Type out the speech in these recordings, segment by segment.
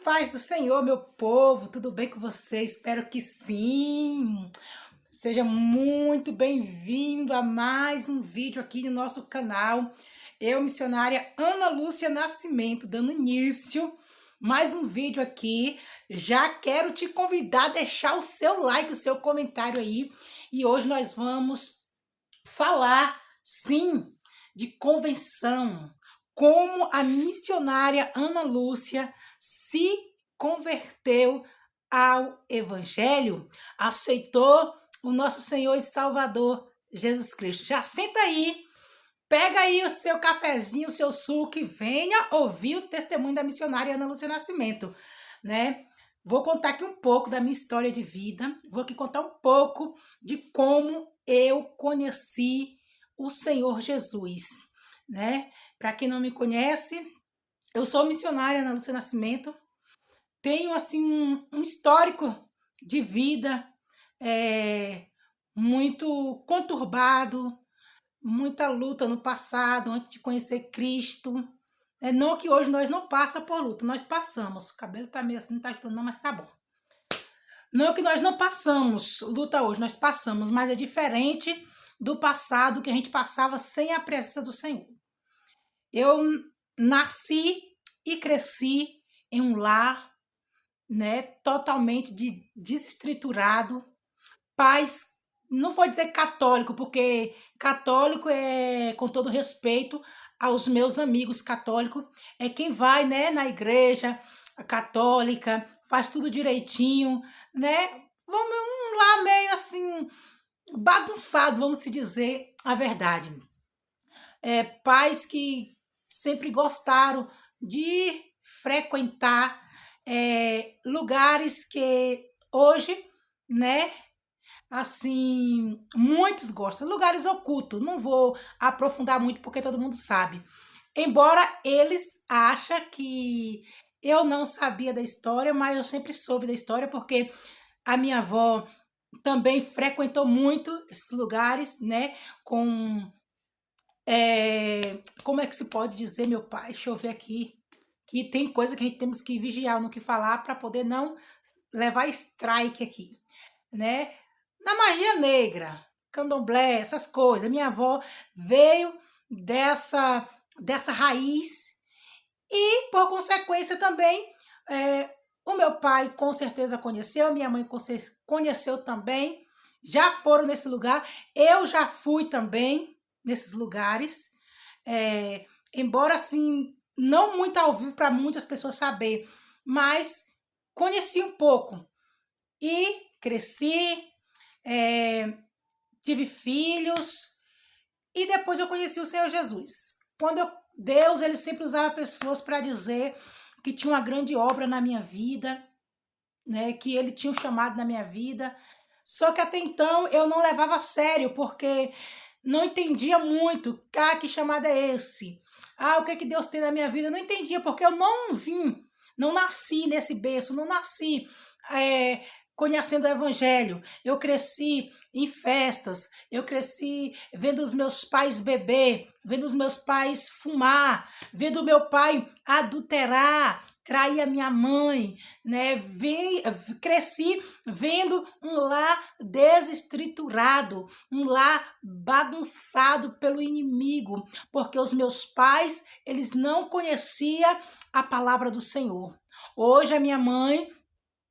paz do Senhor, meu povo, tudo bem com você? Espero que sim. Seja muito bem-vindo a mais um vídeo aqui no nosso canal. Eu, missionária Ana Lúcia Nascimento, dando início. Mais um vídeo aqui. Já quero te convidar a deixar o seu like, o seu comentário aí. E hoje nós vamos falar, sim, de convenção. Como a missionária Ana Lúcia se converteu ao Evangelho, aceitou o nosso Senhor e Salvador Jesus Cristo. Já senta aí, pega aí o seu cafezinho, o seu suco e venha ouvir o testemunho da missionária Ana Lúcia Nascimento, né? Vou contar aqui um pouco da minha história de vida, vou aqui contar um pouco de como eu conheci o Senhor Jesus, né? Para quem não me conhece, eu sou missionária Ana Lúcia Nascimento, tenho assim um histórico de vida muito conturbado, muita luta no passado, antes de conhecer Cristo. Não que hoje nós não passa por luta, nós passamos. O cabelo tá meio assim, não tá ajudando não, mas tá bom. Não que nós não passamos luta hoje, nós passamos, mas é diferente do passado que a gente passava sem a presença do Senhor. Eu nasci e cresci em um lar, né, totalmente desestruturado. Pais, não vou dizer católico, porque católico é, com todo respeito aos meus amigos católicos, é quem vai, né, na igreja católica, faz tudo direitinho, né? Vamos lá meio assim bagunçado, vamos se dizer a verdade. Pais que sempre gostaram de frequentar lugares que hoje, né, assim, muitos gostam, lugares ocultos, não vou aprofundar muito porque todo mundo sabe. Embora eles achem que eu não sabia da história, mas eu sempre soube da história porque a minha avó também frequentou muito esses lugares, né? Como é que se pode dizer, meu pai? Deixa eu ver aqui. Que tem coisa que a gente temos que vigiar no que falar para poder não levar strike aqui, né? Na magia negra, candomblé, essas coisas. Minha avó veio dessa raiz e, por consequência, também o meu pai com certeza conheceu, minha mãe conheceu também, já foram nesse lugar, eu já fui também nesses lugares, embora assim, não muito ao vivo para muitas pessoas saber, mas conheci um pouco e cresci, tive filhos e depois eu conheci o Senhor Jesus. Deus, ele sempre usava pessoas para dizer que tinha uma grande obra na minha vida, né, que ele tinha um chamado na minha vida. Só que até então eu não levava a sério, porque não entendia muito, que chamado é esse? O que Deus tem na minha vida? Eu não entendia, porque eu não nasci nesse berço, não nasci conhecendo o evangelho. Eu cresci em festas, eu cresci vendo os meus pais beber, vendo os meus pais fumar, vendo o meu pai adulterar, trair a minha mãe, né? Cresci vendo um lar desestruturado, um lar bagunçado pelo inimigo, porque os meus pais, eles não conheciam a palavra do Senhor. Hoje a minha mãe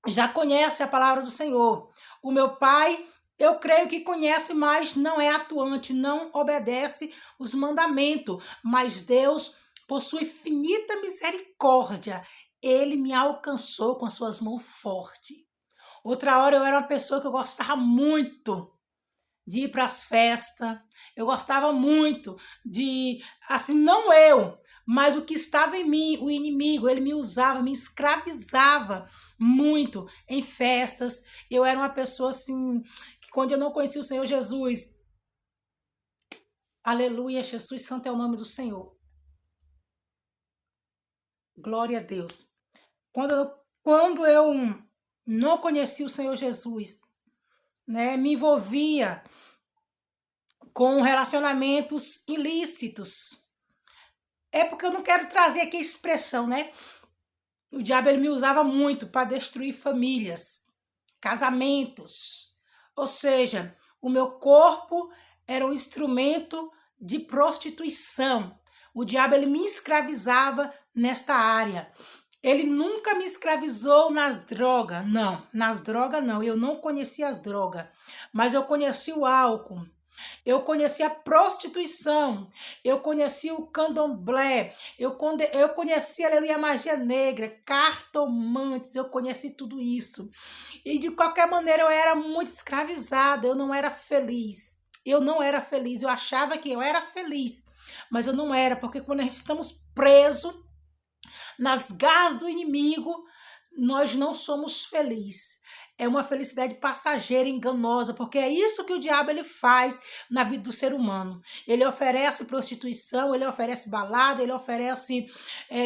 já conhece a palavra do Senhor. O meu pai, eu creio que conhece, mas não é atuante, não obedece os mandamentos. Mas Deus, por sua infinita misericórdia, ele me alcançou com as suas mãos fortes. Outra hora eu era uma pessoa que eu gostava muito de ir para as festas, eu gostava muito de, assim, não eu, mas o que estava em mim, o inimigo, ele me usava, me escravizava muito em festas. Eu era uma pessoa assim, que quando eu não conhecia o Senhor Jesus, aleluia, Jesus santo é o nome do Senhor, glória a Deus. Quando eu não conhecia o Senhor Jesus, né, me envolvia com relacionamentos ilícitos. É porque eu não quero trazer aqui a expressão, né? O diabo ele me usava muito para destruir famílias, casamentos. Ou seja, o meu corpo era um instrumento de prostituição. O diabo ele me escravizava nesta área. Ele nunca me escravizou nas drogas. Não, nas drogas não. Eu não conhecia as drogas, mas eu conheci o álcool. Eu conheci a prostituição, eu conheci o candomblé, eu conheci, aleluia, a magia negra, cartomantes, eu conheci tudo isso. E de qualquer maneira eu era muito escravizada, eu não era feliz. Eu não era feliz, eu achava que eu era feliz, mas eu não era, porque quando a gente estamos presos nas garras do inimigo, nós não somos felizes. É uma felicidade passageira, enganosa, porque é isso que o diabo ele faz na vida do ser humano. Ele oferece prostituição, ele oferece balada, ele oferece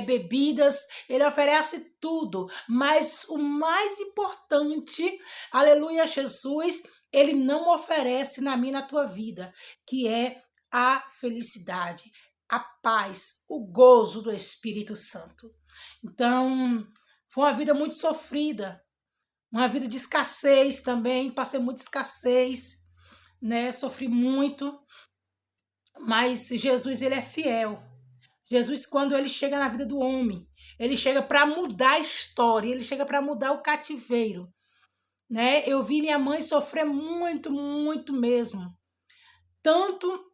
bebidas, ele oferece tudo. Mas o mais importante, aleluia, Jesus, ele não oferece na minha e na tua vida, que é a felicidade, a paz, o gozo do Espírito Santo. Então, foi uma vida muito sofrida, uma vida de escassez também, passei muita escassez, né? Sofri muito, mas Jesus ele é fiel. Jesus, quando ele chega na vida do homem, ele chega para mudar a história, ele chega para mudar o cativeiro, né? Eu vi minha mãe sofrer muito, muito mesmo, tanto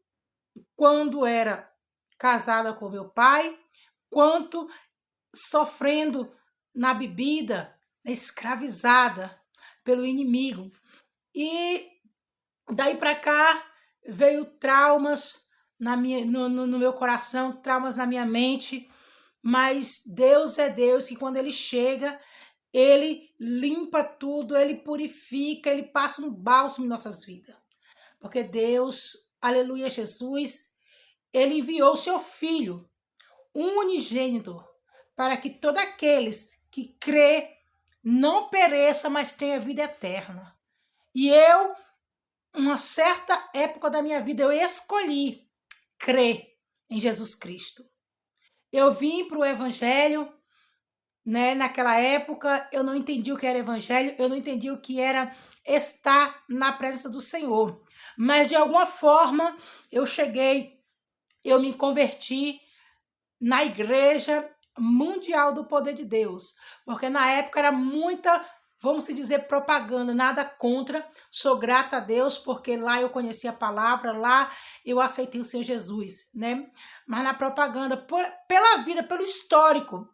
quando era casada com meu pai, quanto sofrendo na bebida, escravizada pelo inimigo. E daí para cá veio traumas no meu coração, traumas na minha mente, mas Deus é Deus que quando ele chega, ele limpa tudo, ele purifica, ele passa um bálsamo em nossas vidas. Porque Deus, aleluia, Jesus, ele enviou o seu filho, unigênito, para que todos aqueles que crê não pereça, mas tenha vida eterna. E eu, uma certa época da minha vida, eu escolhi crer em Jesus Cristo. Eu vim para o Evangelho, né? Naquela época eu não entendi o que era Evangelho, eu não entendi o que era estar na presença do Senhor. Mas de alguma forma eu me converti na Igreja Mundial do Poder de Deus, porque na época era muita, vamos dizer, propaganda, nada contra, sou grata a Deus, porque lá eu conheci a palavra, lá eu aceitei o Senhor Jesus, né? Mas na propaganda, pela vida, pelo histórico,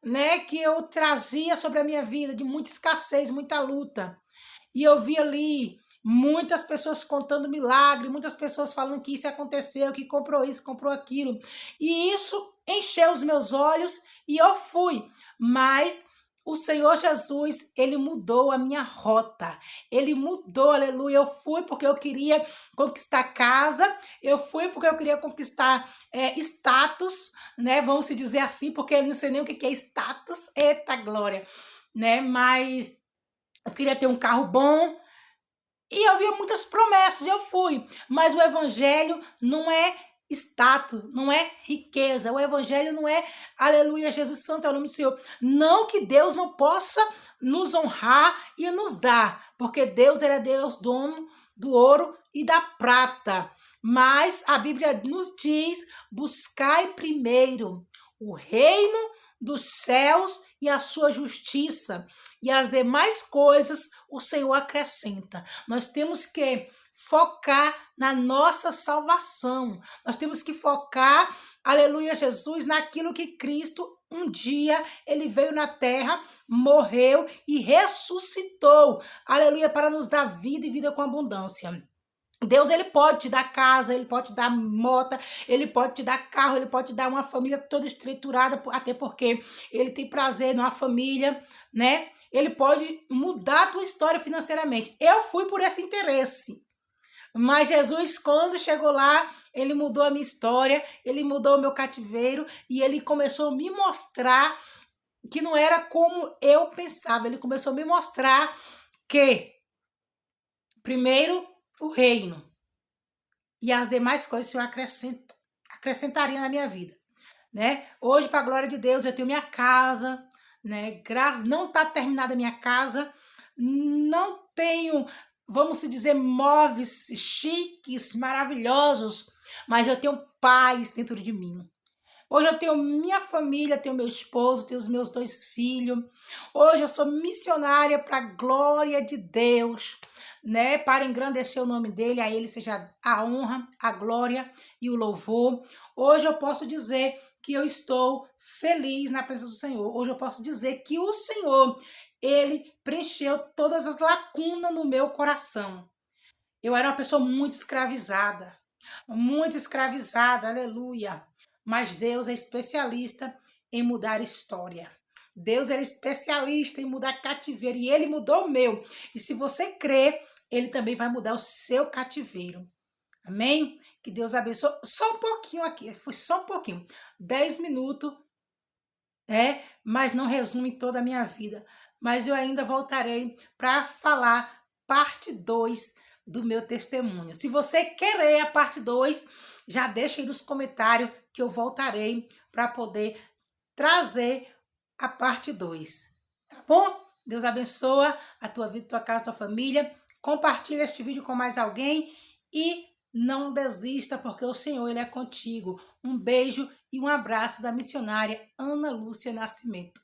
né, que eu trazia sobre a minha vida, de muita escassez, muita luta, e eu vi ali muitas pessoas contando milagre, muitas pessoas falando que isso aconteceu, que comprou isso, comprou aquilo. E isso encheu os meus olhos e eu fui. Mas o Senhor Jesus, ele mudou a minha rota. Ele mudou, aleluia. Eu fui porque eu queria conquistar casa, eu fui porque eu queria conquistar status, né? Vamos se dizer assim, porque eu não sei nem o que é status. Eita glória, né? Mas eu queria ter um carro bom, e eu via muitas promessas, eu fui. Mas o evangelho não é status, não é riqueza. O evangelho não é, aleluia, Jesus Santo é o nome do Senhor. Não que Deus não possa nos honrar e nos dar, porque Deus ele é Deus dono do ouro e da prata. Mas a Bíblia nos diz, buscai primeiro o reino dos céus e a sua justiça, e as demais coisas o Senhor acrescenta. Nós temos que focar na nossa salvação. Nós temos que focar, aleluia, Jesus, naquilo que Cristo um dia ele veio na terra, morreu e ressuscitou. Aleluia, para nos dar vida e vida com abundância. Deus ele pode te dar casa, ele pode te dar moto, ele pode te dar carro, ele pode te dar uma família toda estruturada, até porque ele tem prazer numa família, né? Ele pode mudar a tua história financeiramente. Eu fui por esse interesse. Mas Jesus, quando chegou lá, ele mudou a minha história, ele mudou o meu cativeiro e ele começou a me mostrar que não era como eu pensava. Ele começou a me mostrar que, primeiro, o reino e as demais coisas eu acrescentaria na minha vida, né? Hoje, para a glória de Deus, eu tenho minha casa, né? Não está terminada a minha casa, não tenho, vamos se dizer, móveis chiques, maravilhosos, mas eu tenho paz dentro de mim. Hoje eu tenho minha família, tenho meu esposo, tenho os meus 2 filhos. Hoje eu sou missionária para a glória de Deus, né? Para engrandecer o nome dele, a ele seja a honra, a glória e o louvor. Hoje eu posso dizer que eu estou feliz na presença do Senhor. Hoje eu posso dizer que o Senhor, ele preencheu todas as lacunas no meu coração. Eu era uma pessoa muito escravizada, aleluia. Mas Deus é especialista em mudar história. Deus é especialista em mudar cativeiro e ele mudou o meu. E se você crê, ele também vai mudar o seu cativeiro. Amém? Que Deus abençoe. Só um pouquinho aqui, foi só um pouquinho. 10 minutos, mas não resume toda a minha vida. Mas eu ainda voltarei para falar parte 2 do meu testemunho. Se você querer a parte 2, já deixa aí nos comentários que eu voltarei para poder trazer a parte 2. Tá bom? Deus abençoa a tua vida, tua casa, tua família. Compartilha este vídeo com mais alguém e não desista, porque o Senhor, ele é contigo. Um beijo e um abraço da missionária Ana Lúcia Nascimento.